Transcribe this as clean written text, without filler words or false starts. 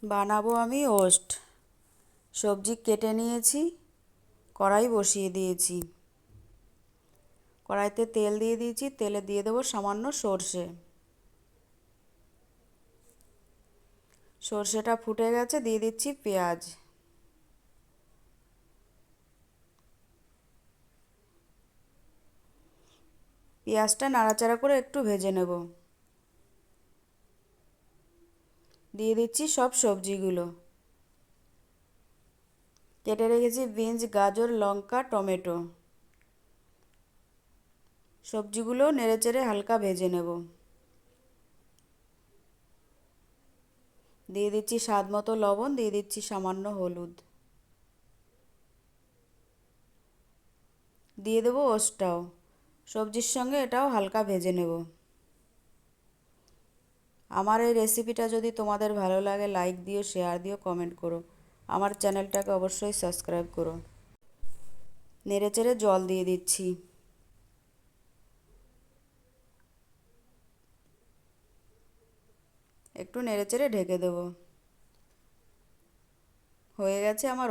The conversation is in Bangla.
বানাবো আমি ওস্ট। সবজি কেটে নিয়েছি, কড়াই বসিয়ে দিয়েছি। কড়াইতে তেল দিয়ে দিয়েছি, তেলে দিয়ে দেবো সামান্য সর্ষে। সর্ষেটা ফুটে গেছে, দিয়ে দিচ্ছি পেঁয়াজ। পেঁয়াজটা নাড়াচাড়া করে একটু ভেজে নেব। দিয়ে দিচ্ছি সব সবজিগুলো। কেটে রেখেছি বিনস, গাজর, লঙ্কা, টমেটো। সবজিগুলো নেড়েচেড়ে হালকা ভেজে নেব। দিয়ে দিচ্ছি স্বাদ মতো লবণ, দিয়ে দিচ্ছি সামান্য হলুদ। দিয়ে দেবো ওস্টটাও। সবজির সঙ্গে এটাও হালকা ভেজে নেব। আমার এই রেসিপিটা যদি তোমাদের ভালো লাগে, লাইক দিও, শেয়ার দিও, কমেন্ট করো। আমার চ্যানেলটাকে অবশ্যই সাবস্ক্রাইব করো। নেড়েচেড়ে জল দিয়ে দিচ্ছি। একটু নেড়েচেড়ে ঢেকে দেবো। হয়ে গেছে আমার